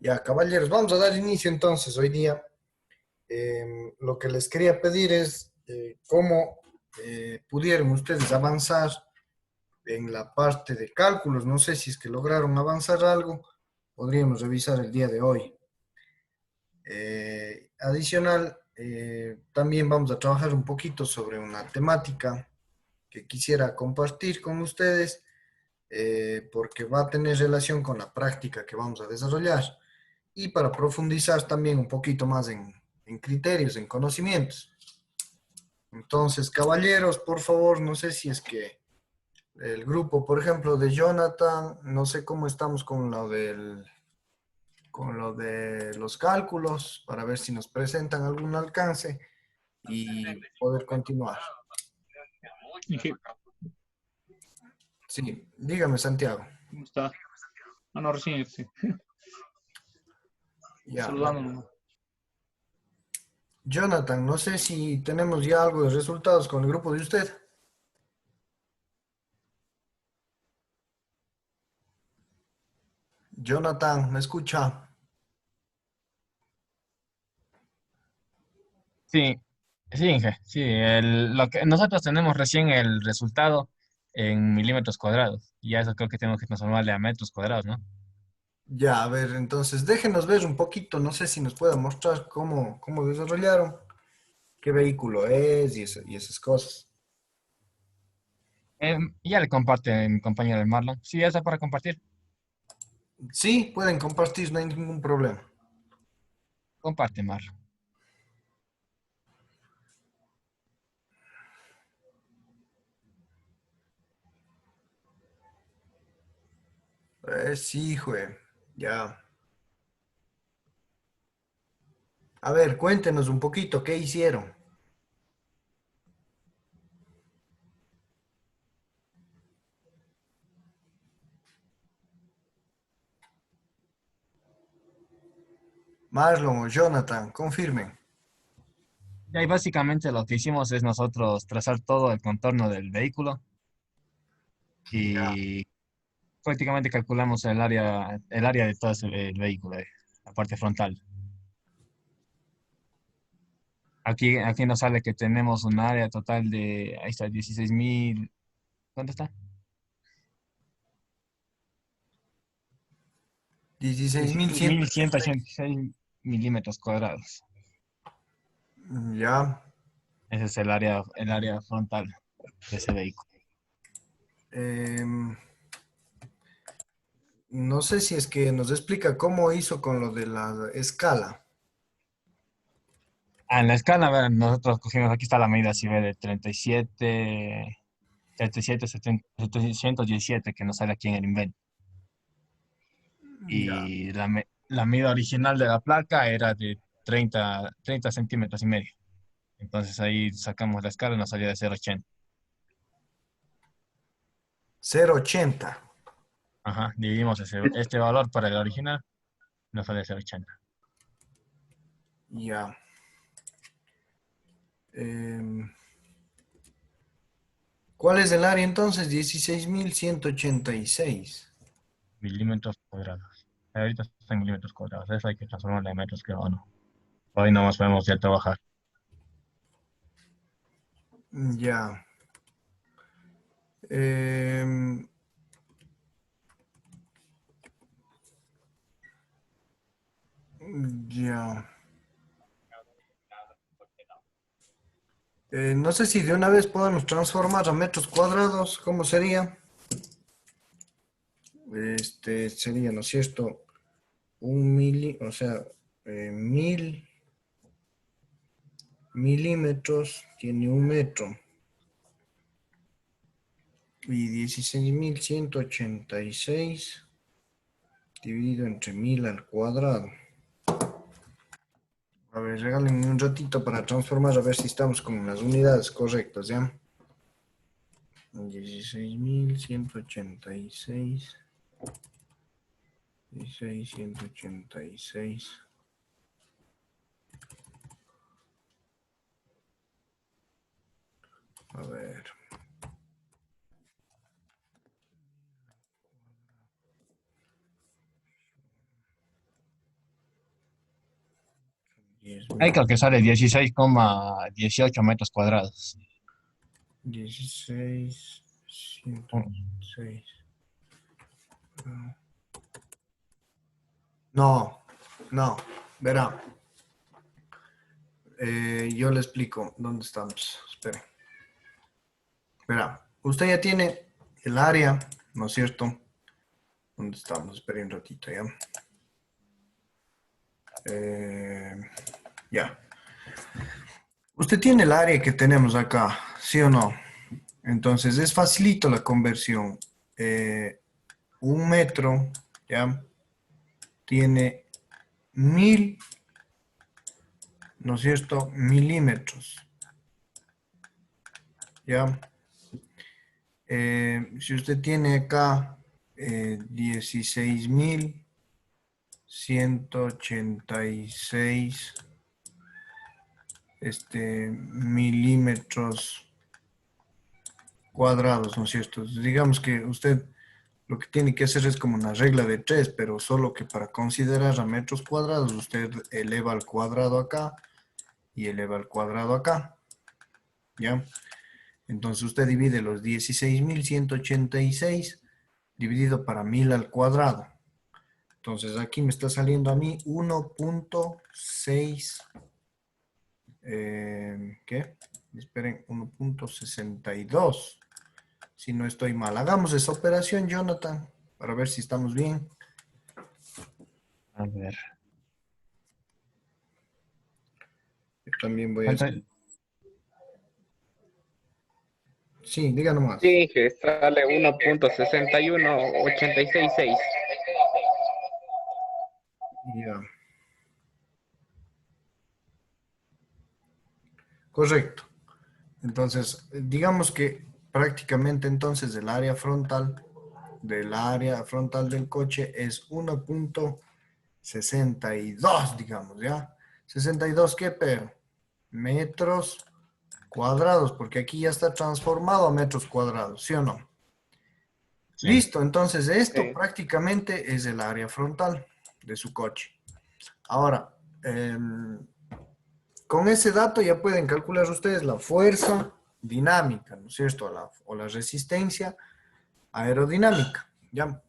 Ya, caballeros, vamos a dar inicio entonces hoy día. Lo que les quería pedir es cómo pudieron ustedes avanzar en la parte de cálculos. No sé si es que lograron avanzar algo, podríamos revisar el día de hoy. Adicional, también vamos a trabajar un poquito sobre una temática que quisiera compartir con ustedes porque va a tener relación con la práctica que vamos a desarrollar y para profundizar también un poquito más en criterios, en conocimientos. Entonces, caballeros, por favor, no sé si es que el grupo, por ejemplo, de Jonathan, no sé cómo estamos con lo de los cálculos, para ver si nos presentan algún alcance y poder continuar. Dije, Sí, dígame, Santiago. ¿cómo está? Ah, no, recién, sí. Ya, Saludando nomás. Jonathan, no sé si tenemos ya algo de resultados con el grupo de usted. Jonathan, ¿me escucha? Sí, sí, Inge, sí, lo que nosotros tenemos recién el resultado en milímetros cuadrados, y a eso creo que tenemos que transformarle a metros cuadrados, ¿no? Ya, a ver, entonces déjenos ver un poquito, no sé si nos pueda mostrar cómo desarrollaron, qué vehículo es y esas cosas. Ya le comparte mi compañero el Marlon. Sí, ya está para compartir. Sí, pueden compartir, no hay ningún problema. Comparte, Marlon. Sí, jue, ya. A ver, cuéntenos un poquito, ¿qué hicieron? Marlon o Jonathan, confirmen. Ya, y básicamente lo que hicimos es nosotros trazar todo el contorno del vehículo Ya. y prácticamente calculamos el área de todo el vehículo, la parte frontal. Aquí nos sale que tenemos un área total de, ahí está, 16.000. ¿Cuánto está? 16.100. 16.186 milímetros cuadrados. Ya. Ese es el área frontal de ese vehículo. Em, no sé si es que nos explica cómo hizo con lo de la escala. En la escala, a ver, nosotros cogimos, aquí está la medida, si ve, de 717 que nos sale aquí en el invento. Ya. Y la medida original de la placa era de 30 centímetros y medio. Entonces ahí sacamos la escala y nos salió de 0,80. 0,80. Ajá, dividimos este valor para el original, nos sale 0,80. Ya. Em, ¿Cuál es el área entonces? 16.186. Milímetros cuadrados. Ahorita está en milímetros cuadrados. Eso hay que transformarlo en metros, creo, ¿o no? Hoy no más podemos ya trabajar. Ya. Em, ya. No sé si de una vez podemos transformar a metros cuadrados. ¿Cómo sería? Este sería, ¿no es cierto? O sea, 1.000 milímetros tiene 1 metro. Y 16.186 dividido entre 1.000 al cuadrado. A ver, regálenme un ratito para transformar a ver si estamos con las unidades correctas, ¿ya? 16.186. 16.186. A ver. Ahí 10.000. creo que sale 16,18 metros cuadrados. 16, Mm, 106. No, no, verá. Yo le explico dónde estamos. Espere. Verá, usted ya tiene el área, ¿no es cierto? ¿Dónde estamos? Espere un ratito, ¿ya? Eh, ya. Usted tiene el área que tenemos acá, ¿sí o no? Entonces es facilito la conversión. Un metro, ¿ya? Tiene 1.000, ¿no es cierto? Milímetros, ¿ya? Si usted tiene acá 16.186 milímetros cuadrados, ¿no es cierto? Digamos que usted lo que tiene que hacer es como una regla de tres, pero solo que para considerar a metros cuadrados usted eleva al cuadrado acá y eleva al cuadrado acá, ¿ya? Entonces usted divide los 16.186 dividido para 1.000 al cuadrado. Entonces aquí me está saliendo a mí 1.6, ¿qué? Esperen, 1.62, si no estoy mal. Hagamos esa operación, Jonathan, para ver si estamos bien. A ver. Yo también voy a ¿Cuánto? hacer. Sí, diga nomás. Sí, que sale 1.61866. Ya, correcto. Entonces, digamos que prácticamente entonces el área frontal del área frontal del coche es 1.62, digamos, ¿ya? 62, ¿qué? Pero metros cuadrados, porque aquí ya está transformado a metros cuadrados, ¿sí o no? Sí. Listo, entonces esto Sí. prácticamente es el área frontal de su coche. Ahora, con ese dato ya pueden calcular ustedes la fuerza dinámica, ¿no es cierto? O la resistencia aerodinámica, ¿ya?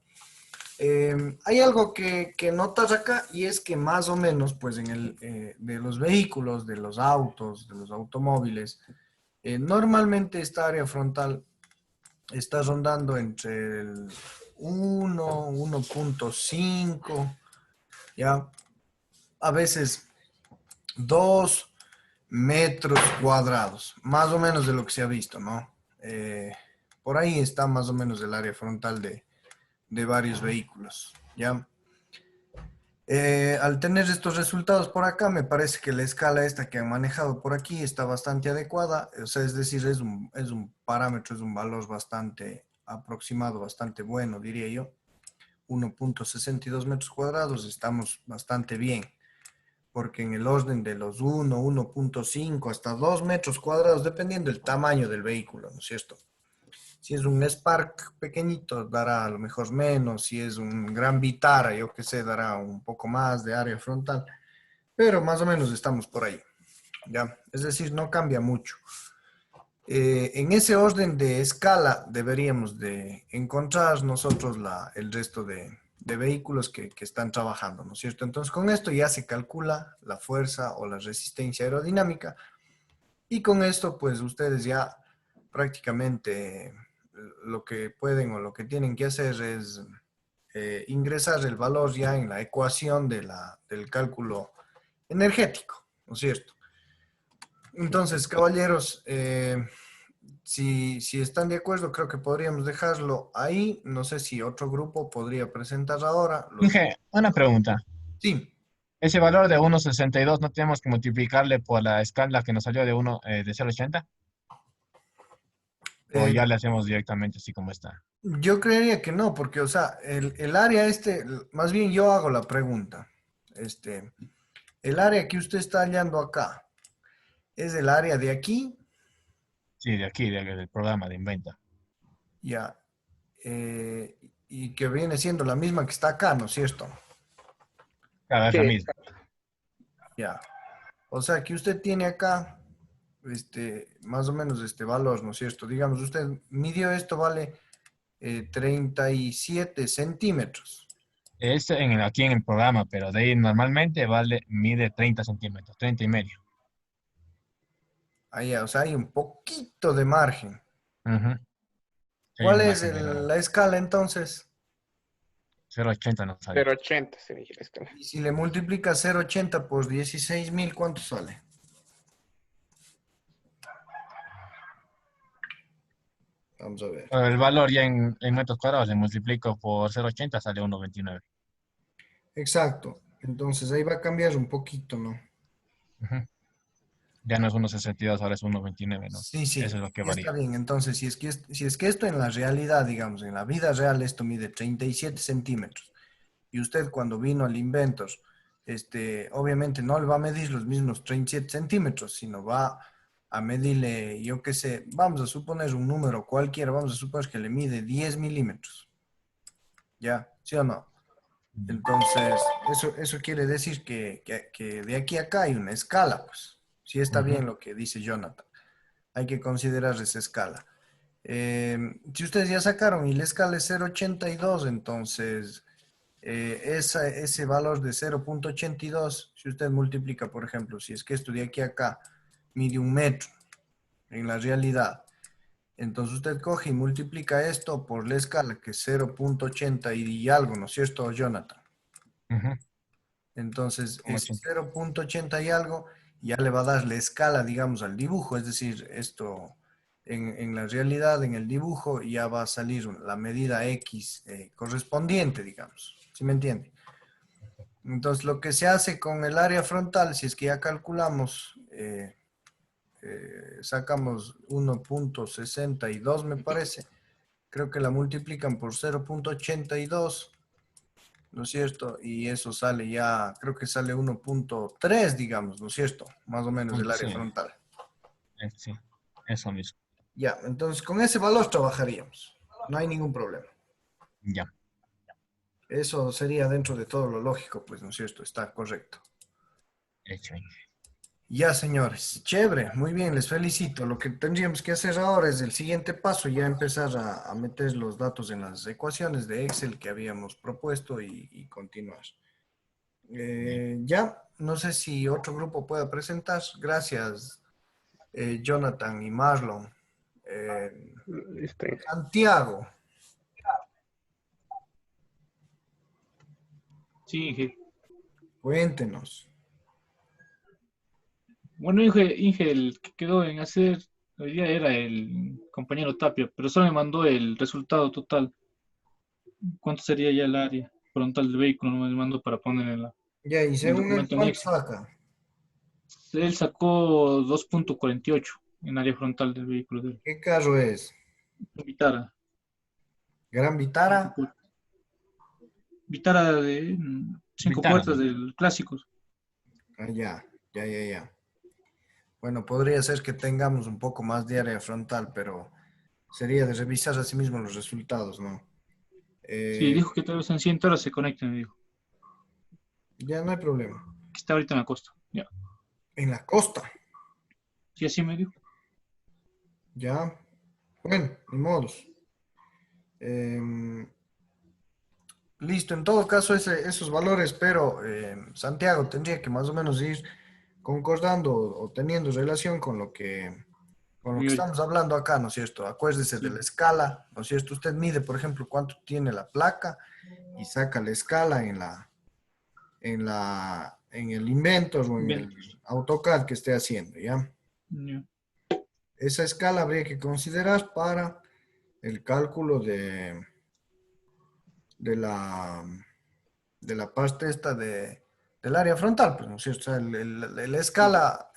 Hay algo que notas acá y es que más o menos, pues de los vehículos, de los autos, de los automóviles, normalmente esta área frontal está rondando entre el 1, 1.5, ¿ya? A veces 2 metros cuadrados, más o menos de lo que se ha visto, ¿no? Eh, por ahí está más o menos el área frontal de varios vehículos, ¿ya? Al tener estos resultados por acá, me parece que la escala esta que han manejado por aquí está bastante adecuada, o sea, es decir, es un parámetro, es un valor bastante aproximado, bastante bueno, diría yo. 1.62 metros cuadrados, estamos bastante bien, porque en el orden de los 1, 1.5 hasta 2 metros cuadrados, dependiendo del tamaño del vehículo, ¿no es cierto? Si es un Spark pequeñito, dará a lo mejor menos. Si es un Gran Vitara, yo que sé, dará un poco más de área frontal. Pero más o menos estamos por ahí, ¿ya? Es decir, no cambia mucho. En ese orden de escala deberíamos de encontrar nosotros el resto de vehículos que están trabajando, ¿no es cierto? Entonces, con esto ya se calcula la fuerza o la resistencia aerodinámica y con esto, pues ustedes ya prácticamente lo que pueden o lo que tienen que hacer es ingresar el valor ya en la ecuación del cálculo energético, ¿no es cierto? Entonces, caballeros, si están de acuerdo, creo que podríamos dejarlo ahí. No sé si otro grupo podría presentar ahora. Inge, una pregunta. Sí, Ese valor de 1,62 no tenemos que multiplicarle por la escala que nos salió de 1, de 0,80, o eh, ya le hacemos directamente así como está. yo creería que no, porque, o sea, el área más bien yo hago la pregunta. Este, el área que usted está hallando acá, ¿es el área de aquí? Sí, de aquí, del programa de Inventa. Ya. Y que viene siendo la misma que está acá, ¿no es cierto? Claro, es Sí, la misma. Ya. O sea que usted tiene acá más o menos este valor, ¿no es cierto? Digamos, usted midió esto, vale 37 centímetros. Aquí en el programa, pero de ahí normalmente mide 30 centímetros, 30 y medio. Ahí, o sea, hay un poquito de margen. Ujú. Hay ¿Cuál un es margen de error. la escala entonces? 0,80 nos ha dicho. 0,80 se dice la escala. Y si le multiplica 0,80 por 16.000, ¿cuánto sale? Vamos a ver. Pero el valor ya en metros cuadrados le multiplico por 0,80 sale 1,29. Exacto. Entonces ahí va a cambiar un poquito, ¿no? Ujú. Ya no es 1,62, ahora es 1,29, ¿no? Sí, sí, Eso es lo que sí está varía. bien. Entonces, si es que esto en la realidad, digamos, en la vida real, esto mide 37 centímetros. Y usted cuando vino al Inventor, obviamente no le va a medir los mismos 37 centímetros, sino va a medirle, yo qué sé, vamos a suponer un número cualquiera, vamos a suponer que le mide 10 milímetros. ¿Ya? ¿Sí o no? Entonces, eso quiere decir que de aquí a acá hay una escala, pues. Sí está Ujú. bien lo que dice Jonathan. Hay que considerar esa escala. Si ustedes ya sacaron y la escala es 0,82, entonces ese valor de 0,82, si usted multiplica, por ejemplo, si es que esto de aquí a acá mide 1 metro en la realidad, entonces usted coge y multiplica esto por la escala, que es 0,80 y algo, ¿no es cierto, Jonathan? Ujú. Entonces, Como ese 80. 0,80 y algo ya le va a dar la escala, digamos, al dibujo. Es decir, esto en la realidad, en el dibujo, ya va a salir la medida X correspondiente, digamos. ¿Sí me entiende? Entonces, lo que se hace con el área frontal, si es que ya calculamos, sacamos 1,62 me parece, creo que la multiplican por 0,82, ¿no es cierto? Y eso sale ya, creo que sale 1,3, digamos, ¿no es cierto? Más o menos el área Sí, frontal. sí, eso mismo. Ya, entonces con ese valor trabajaríamos. No hay ningún problema. Ya, Eso sería dentro de todo lo lógico, pues, ¿no es cierto? Está correcto. hecho. Ya, señores, chévere, muy bien, les felicito. Lo que tendríamos que hacer ahora es el siguiente paso, ya empezar a meter los datos en las ecuaciones de Excel que habíamos propuesto y continuar. Ya, no sé si otro grupo pueda presentar. Gracias, Jonathan y Marlon. Listo. Santiago, Sí, Inge. cuéntenos. Bueno, Inge, el que quedó en hacer hoy día era el compañero Tapia, pero solo me mandó el resultado total. ¿Cuánto sería ya el área frontal del vehículo? No me mandó para poner Ya, y en el según él, documento en ¿cuánto Excel. saca? Él sacó 2,48 en área frontal del vehículo de él. ¿Qué carro es? Vitara. ¿Gran Vitara? Vitara de 5 puertas Vitara. del clásico. Ah, ya. Bueno, podría ser que tengamos un poco más de área frontal, pero sería de revisar así mismo los resultados, ¿no? Sí, Eh, dijo que tal vez en 100 horas se conecten, me dijo. ya no hay problema. Que está ahorita en la costa. Ya. En la costa, Sí, así me dijo. ya. Bueno, ni modos. Em, Listo, en todo caso esos valores, pero Santiago tendría que más o menos ir concordando o teniendo relación con lo que Yo- estamos hablando acá, ¿no es cierto? Acuérdese de sí, la escala, ¿no es cierto? Usted mide, por ejemplo, cuánto tiene la placa y saca la escala en el Inventor o en el inventos. AutoCAD que esté haciendo, ¿ya? Ya. Esa escala habría que considerar para el cálculo de la, de la parte esta del área frontal, pues, ¿no es cierto? O sea, la escala,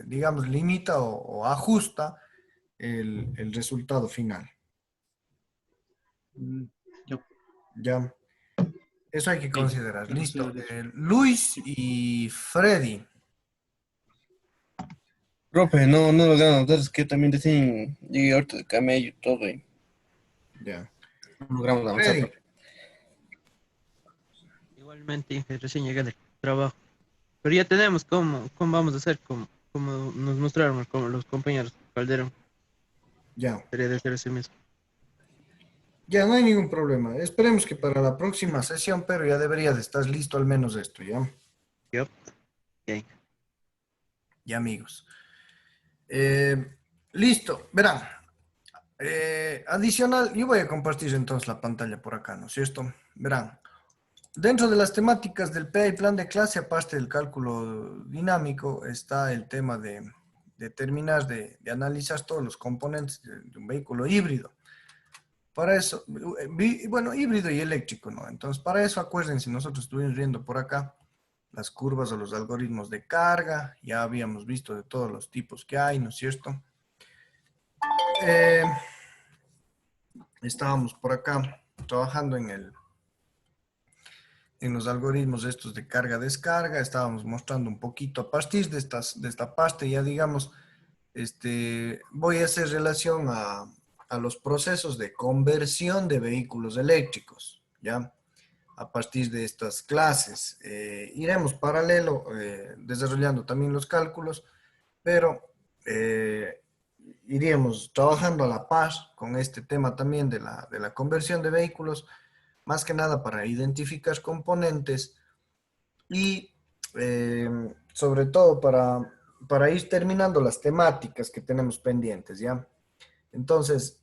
digamos, limita o ajusta el resultado final. Mm, ya, Ya, eso hay que sí, considerar. ya Listo. considero eso. Luis Sí. y Freddy. Profe, no logramos notar, es que también recién llegué ahorita de camello y todo y Ya. no logramos avanzar, Freddy, profe. Igualmente, Inge, recién llegué del trabajo. Pero ya tenemos cómo vamos a hacer, como nos mostraron como los compañeros Calderón. Ya, Sería de hacer ese mismo. ya no hay ningún problema. Esperemos que para la próxima sesión, pero ya debería de estar listo al menos esto, ¿ya? Yup. Ok. Ya, amigos. Listo, verán. Adicional, yo voy a compartir entonces la pantalla por acá, ¿no es cierto? Verán, dentro de las temáticas del PA y plan de clase, aparte del cálculo dinámico, está el tema de terminar de analizar todos los componentes de un vehículo híbrido. Para eso, bueno, híbrido y eléctrico, ¿no? Entonces, para eso, acuérdense, nosotros estuvimos viendo por acá las curvas o los algoritmos de carga, ya habíamos visto de todos los tipos que hay, ¿no es cierto? Estábamos por acá trabajando en los algoritmos estos de carga-descarga, estábamos mostrando un poquito a partir de esta parte, ya digamos, voy a hacer relación a los procesos de conversión de vehículos eléctricos, ¿ya? A partir de estas clases. Iremos paralelo desarrollando también los cálculos, pero iríamos trabajando a la par con este tema también de la conversión de vehículos, más que nada para identificar componentes y sobre todo para ir terminando las temáticas que tenemos pendientes, ¿ya? Entonces,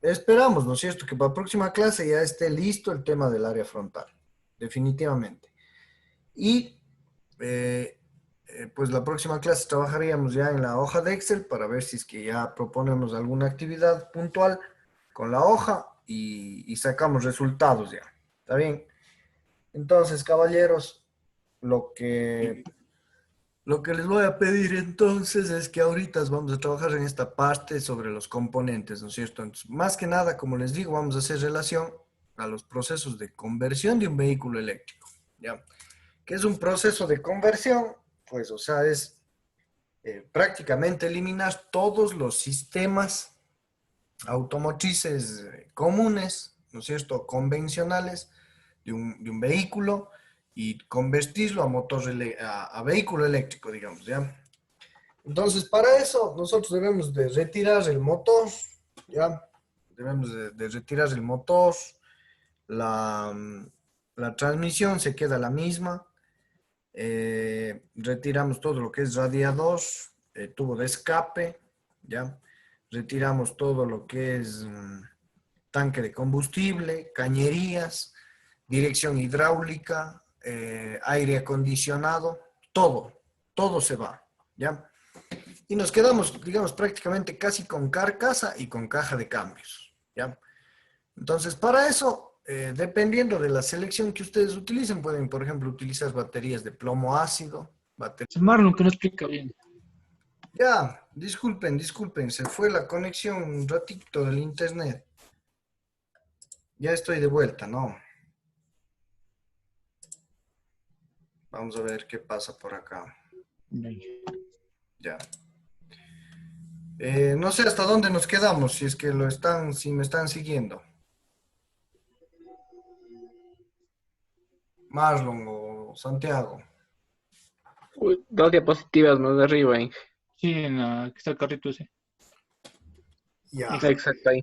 esperamos, ¿no es cierto?, que para la próxima clase ya esté listo el tema del área frontal, definitivamente. Y pues la próxima clase trabajaríamos ya en la hoja de Excel para ver si es que ya proponemos alguna actividad puntual con la hoja y sacamos resultados ya. ¿Está bien? Entonces, caballeros, lo que les voy a pedir entonces es que ahorita vamos a trabajar en esta parte sobre los componentes, ¿no es cierto? Entonces, más que nada, como les digo, vamos a hacer relación a los procesos de conversión de un vehículo eléctrico, ¿ya? ¿Qué es un proceso de conversión? Pues, o sea, es prácticamente eliminar todos los sistemas automotrices comunes, ¿no es cierto?, convencionales de un vehículo y convertirlo a a vehículo eléctrico, digamos, ¿ya? Entonces, para eso, nosotros debemos de retirar el motor, ¿ya? Debemos de retirar el motor, la, la transmisión se queda la misma, retiramos todo lo que es radiador, tubo de escape, ¿ya? Retiramos todo lo que es tanque de combustible, cañerías, dirección hidráulica, aire acondicionado, todo se va, ¿ya? Y nos quedamos, digamos, prácticamente casi con carcasa y con caja de cambios, ¿ya? Entonces, para eso, dependiendo de la selección que ustedes utilicen, pueden, por ejemplo, utilizar baterías de plomo ácido, Es Marlon que no explica bien. Ya, disculpen, se fue la conexión un ratito del internet. Ya estoy de vuelta, ¿no? Vamos a ver qué pasa por acá. Ya. No sé hasta dónde nos quedamos, si es que si me están siguiendo. Marlon o Santiago. Uy, dos diapositivas más arriba, ahí. Sí, aquí está el carrito ese. Ya. Exacto, ahí.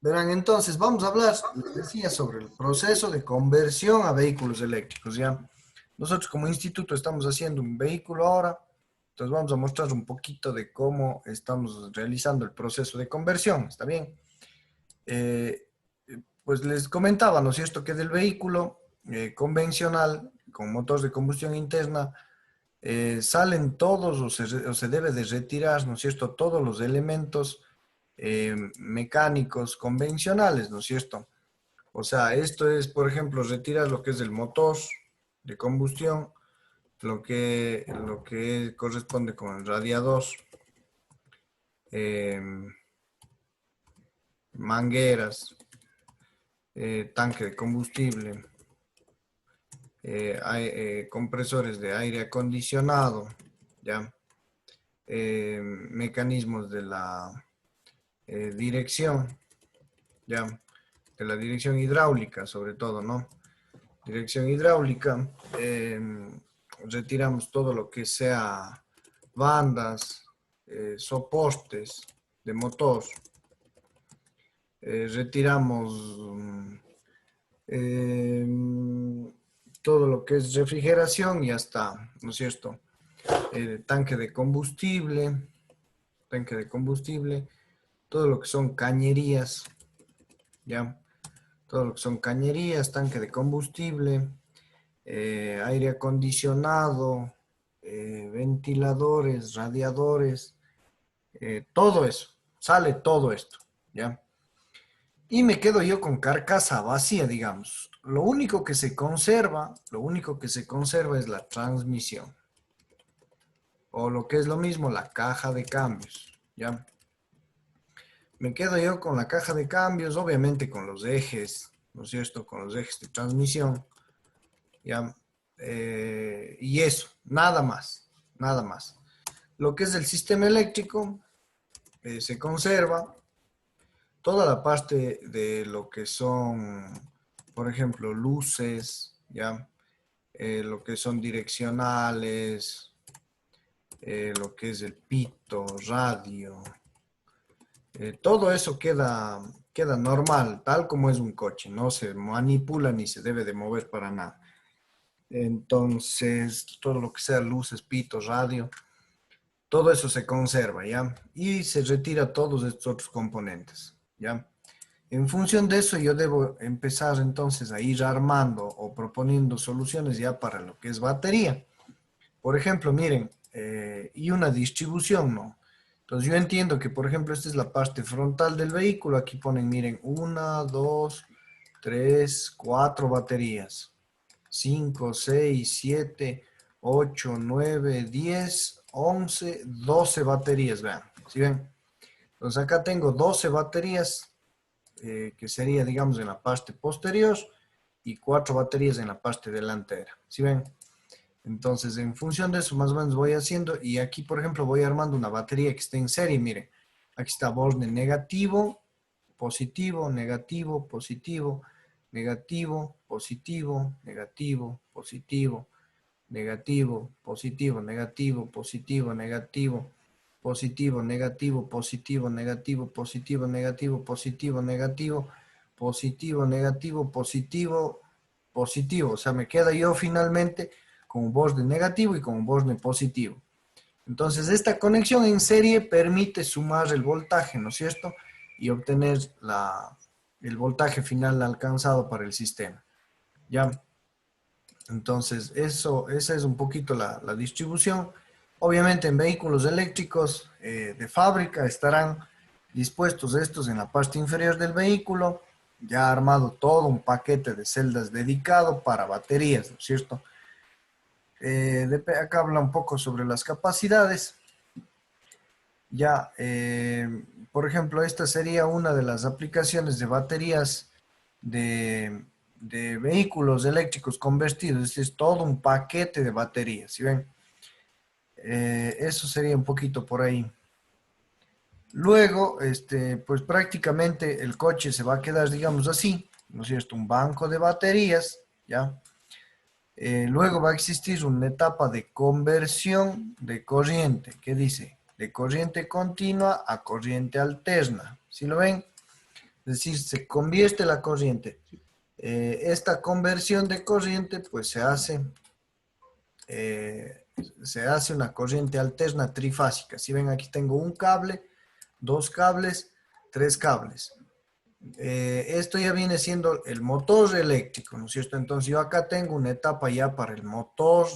Verán, entonces vamos a hablar, les decía, sobre el proceso de conversión a vehículos eléctricos, ¿ya? Nosotros como instituto estamos haciendo un vehículo ahora, entonces vamos a mostrar un poquito de cómo estamos realizando el proceso de conversión, ¿está bien? Pues les comentaba, ¿no es cierto?, que del vehículo convencional con motor de combustión interna salen todos o se debe de retirar, ¿no es cierto?, todos los elementos mecánicos convencionales, ¿no es cierto? O sea, esto es, por ejemplo, retirar lo que es el motor de combustión, lo que corresponde con el radiador, mangueras, tanque de combustible, compresores de aire acondicionado, ¿ya? Mecanismos de la dirección, ¿ya? De la dirección hidráulica, sobre todo, ¿no? dirección hidráulica, retiramos todo lo que sea bandas, soportes de motor, retiramos todo lo que es refrigeración y ya está, ¿no es cierto? Tanque de combustible, todo lo que son cañerías, ¿ya? Todo lo que son cañerías, tanque de combustible, aire acondicionado, ventiladores, radiadores, todo eso, sale todo esto, ¿ya? Y me quedo yo con carcasa vacía, digamos. Lo único que se conserva es la transmisión. O lo que es lo mismo, la caja de cambios, ¿ya? Me quedo yo con la caja de cambios, obviamente con los ejes, ¿no es cierto? Con los ejes de transmisión, ¿ya? Y eso, nada más, nada más. Lo que es el sistema eléctrico se conserva. Toda la parte de lo que son, por ejemplo, luces, ¿ya? Lo que son direccionales, lo que es el pito, radio, todo eso queda normal, tal como es un coche, no se manipula ni se debe de mover para nada. Entonces, todo lo que sea luces, pito, radio, todo eso se conserva, ¿ya? Y se retira todos estos otros componentes, ¿ya? En función de eso, yo debo empezar entonces a ir armando o proponiendo soluciones ya para lo que es batería. Por ejemplo, miren, y una distribución, ¿no? Entonces yo entiendo que, por ejemplo, esta es la parte frontal del vehículo. Aquí ponen, miren, 1, 2, 3, 4 baterías. 5, 6, 7, 8, 9, 10, 11, 12 baterías, vean. ¿Sí ven? Entonces acá tengo 12 baterías, que sería, digamos, en la parte posterior, y 4 baterías en la parte delantera. ¿Sí ven? Entonces, en función de eso, más o menos voy haciendo, y aquí, por ejemplo, voy armando una batería que esté en serie. Miren, aquí está borde negativo, positivo, negativo, positivo, negativo, positivo, negativo, positivo, negativo, positivo, negativo, positivo, negativo, positivo, negativo, positivo, negativo, positivo, negativo, positivo, negativo, positivo, negativo, positivo, positivo. O sea, me queda yo finalmente con un borde negativo y con un borde positivo. Entonces, esta conexión en serie permite sumar el voltaje, ¿no es cierto? Y obtener el voltaje final alcanzado para el sistema. ¿Ya? Entonces, esa es un poquito la distribución. Obviamente, en vehículos eléctricos de fábrica estarán dispuestos estos en la parte inferior del vehículo, ya armado todo un paquete de celdas dedicado para baterías, ¿no es cierto? Acá habla un poco sobre las capacidades. Ya, por ejemplo, esta sería una de las aplicaciones de baterías de vehículos eléctricos convertidos. Este es todo un paquete de baterías, ¿sí ven? Eso sería un poquito por ahí. Luego, pues prácticamente el coche se va a quedar, digamos así, ¿no es cierto? Un banco de baterías, ¿ya? Luego va a existir una etapa de conversión de corriente, que dice de corriente continua a corriente alterna. ¿Sí lo ven? Es decir, se convierte la corriente. Esta conversión de corriente, pues se hace una corriente alterna trifásica. Si ven, aquí tengo un cable, dos cables, tres cables. Esto ya viene siendo el motor eléctrico, ¿no es cierto? Entonces yo acá tengo una etapa ya para el motor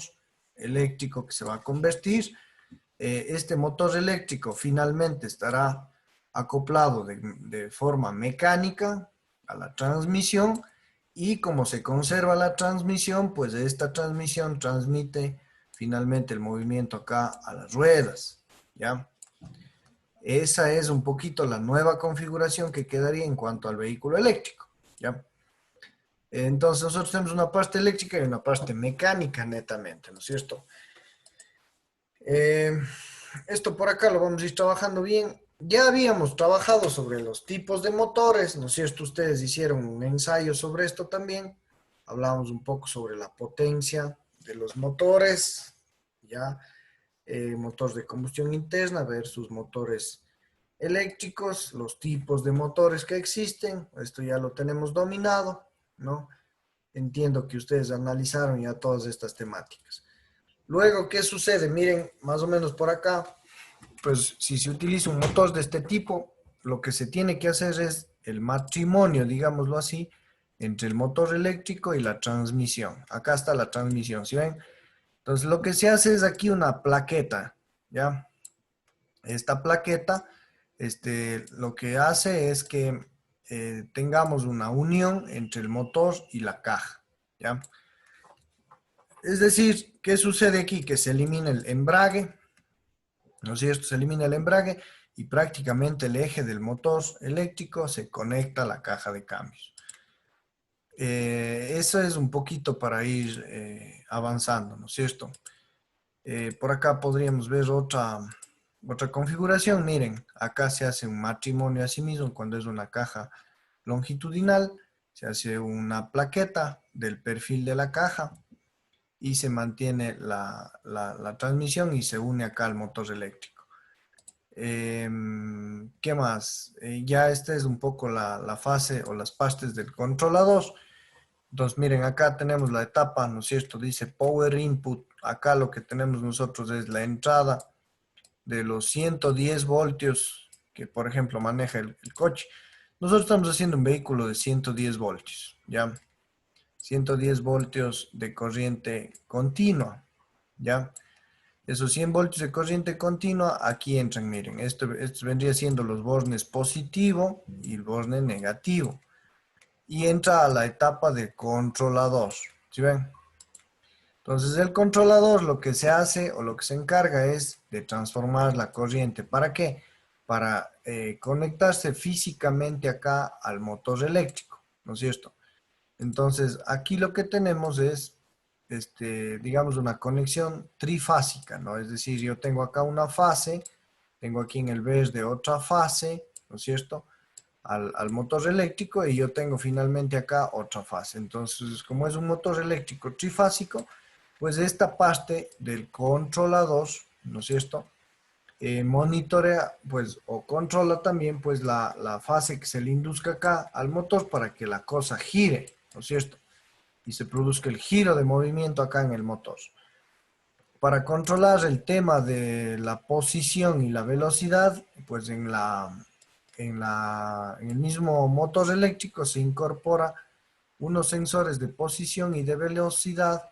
eléctrico que se va a convertir. Este motor eléctrico finalmente estará acoplado de forma mecánica a la transmisión, y como se conserva la transmisión, pues esta transmisión transmite finalmente el movimiento acá a las ruedas, ¿ya? Esa es un poquito la nueva configuración que quedaría en cuanto al vehículo eléctrico, ¿ya? Entonces nosotros tenemos una parte eléctrica y una parte mecánica netamente, ¿no es cierto? Esto por acá lo vamos a ir trabajando bien. Ya habíamos trabajado sobre los tipos de motores, ¿no es cierto? Ustedes hicieron un ensayo sobre esto también. Hablamos un poco sobre la potencia de los motores, ya, motores de combustión interna versus motores eléctricos, los tipos de motores que existen, esto ya lo tenemos dominado, ¿no? Entiendo que ustedes analizaron ya todas estas temáticas. Luego, ¿qué sucede? Miren, más o menos por acá, pues si se utiliza un motor de este tipo, lo que se tiene que hacer es el matrimonio, digámoslo así, entre el motor eléctrico y la transmisión. Acá está la transmisión, ¿sí ven? Entonces, lo que se hace es aquí una plaqueta, ¿ya? Esta plaqueta, lo que hace es que tengamos una unión entre el motor y la caja, ¿ya? Es decir, ¿qué sucede aquí? Que se elimina el embrague, ¿no es cierto? Se elimina el embrague y prácticamente el eje del motor eléctrico se conecta a la caja de cambios. Eso es un poquito para ir avanzando, ¿no es cierto? Por acá podríamos ver otra configuración. Miren, acá se hace un matrimonio a sí mismo cuando es una caja longitudinal. Se hace una plaqueta del perfil de la caja y se mantiene la transmisión y se une acá al motor eléctrico. ¿Qué más? Ya esta es un poco la fase o las partes del controlador. Entonces, miren, acá tenemos la etapa, ¿no es cierto? Dice Power Input. Acá lo que tenemos nosotros es la entrada de los 110 voltios que, por ejemplo, maneja el coche. Nosotros estamos haciendo un vehículo de 110 voltios, ¿ya? 110 voltios de corriente continua, ¿ya? Esos 100 voltios de corriente continua, aquí entran, miren, esto vendría siendo los bornes positivo y el borne negativo. Y entra a la etapa de controlador, ¿sí ven? Entonces el controlador lo que se hace o lo que se encarga es de transformar la corriente. ¿Para qué? Para conectarse físicamente acá al motor eléctrico, ¿no es cierto? Entonces aquí lo que tenemos es, digamos, una conexión trifásica, ¿no? Es decir, yo tengo acá una fase, tengo aquí en el verde otra fase, ¿no es cierto?, al motor eléctrico y yo tengo finalmente acá otra fase. Entonces, como es un motor eléctrico trifásico, pues esta parte del controlador, ¿no es cierto?, monitorea, pues, o controla también, pues, la fase que se le induzca acá al motor para que la cosa gire, ¿no es cierto?, y se produzca el giro de movimiento acá en el motor. Para controlar el tema de la posición y la velocidad, pues en el mismo motor eléctrico se incorpora unos sensores de posición y de velocidad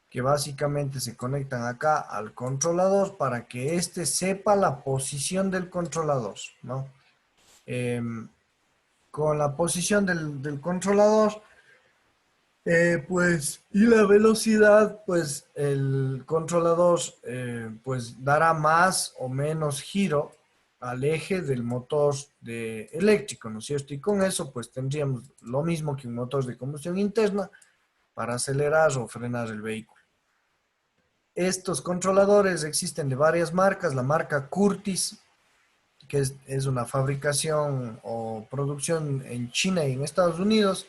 que básicamente se conectan acá al controlador para que éste sepa la posición del controlador, ¿no? Con la posición del controlador, pues, y la velocidad, pues el controlador pues dará más o menos giro al eje del motor eléctrico, ¿no es cierto? Y con eso pues tendríamos lo mismo que un motor de combustión interna para acelerar o frenar el vehículo. Estos controladores existen de varias marcas. La marca Curtis, que es una fabricación o producción en China y en Estados Unidos.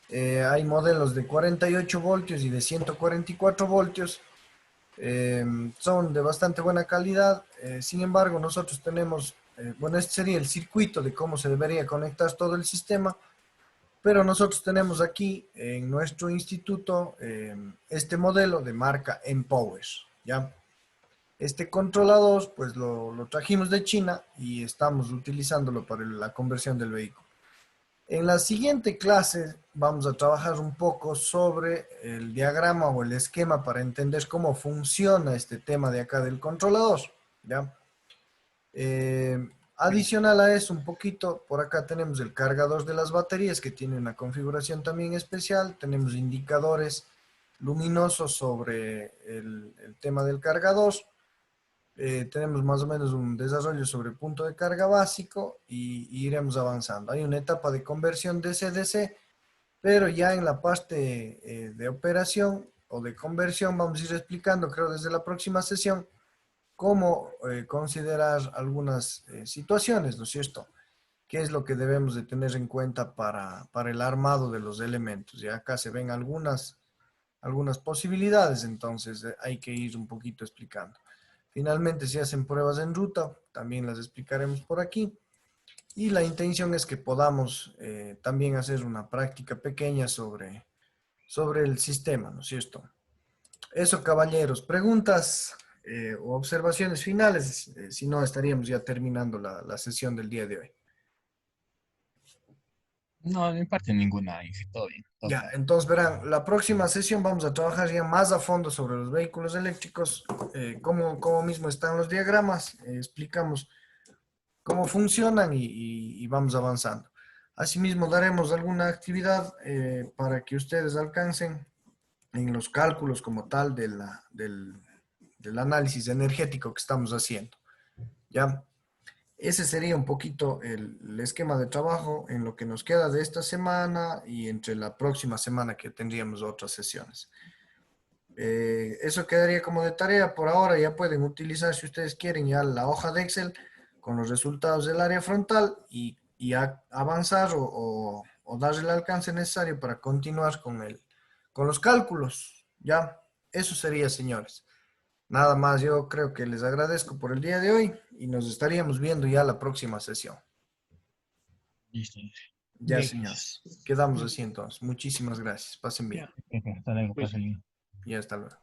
Hay modelos de 48 voltios y de 144 voltios. Son de bastante buena calidad. Sin embargo, nosotros tenemos, bueno, este sería el circuito de cómo se debería conectar todo el sistema. Pero nosotros tenemos aquí en nuestro instituto este modelo de marca Empower, ¿ya? Este controlador, pues lo trajimos de China y estamos utilizándolo para la conversión del vehículo. En la siguiente clase vamos a trabajar un poco sobre el diagrama o el esquema para entender cómo funciona este tema de acá del controlador, ¿ya? Adicional a eso, un poquito, por acá tenemos el cargador de las baterías que tiene una configuración también especial. Tenemos indicadores luminosos sobre el tema del cargador. Tenemos más o menos un desarrollo sobre el punto de carga básico y iremos avanzando. Hay una etapa de conversión DC-DC, pero ya en la parte de operación o de conversión vamos a ir explicando, creo desde la próxima sesión, cómo considerar algunas situaciones, ¿no es cierto? qué es lo que debemos de tener en cuenta para el armado de los elementos. Ya acá se ven algunas posibilidades, entonces hay que ir un poquito explicando. Finalmente, si hacen pruebas en ruta, también las explicaremos por aquí. Y la intención es que podamos también hacer una práctica pequeña sobre el sistema, ¿no es cierto? Eso, caballeros, preguntas o observaciones finales, si no estaríamos ya terminando la sesión del día de hoy. No, de mi parte ninguna, Inge, todo bien. Todo Ya, claro. entonces verán, la próxima sesión vamos a trabajar ya más a fondo sobre los vehículos eléctricos, cómo mismo están los diagramas, explicamos cómo funcionan y vamos avanzando. Asimismo, daremos alguna actividad para que ustedes alcancen en los cálculos como tal del análisis energético que estamos haciendo. ¿Ya? Ese sería un poquito el esquema de trabajo en lo que nos queda de esta semana y entre la próxima semana que tendríamos otras sesiones. Eso quedaría como de tarea por ahora. Ya pueden utilizar, si ustedes quieren, ya la hoja de Excel con los resultados del área frontal y avanzar o dar el alcance necesario para continuar con los cálculos. ¿Ya? Eso sería, señores. Nada más, yo creo que les agradezco por el día de hoy y nos estaríamos viendo ya la próxima sesión. Listo, Inge. Ya, Bien. señores. Quedamos así entonces. Muchísimas gracias. Pasen bien. Ya, Ok, hasta luego, pues. pásale bien. Y hasta luego.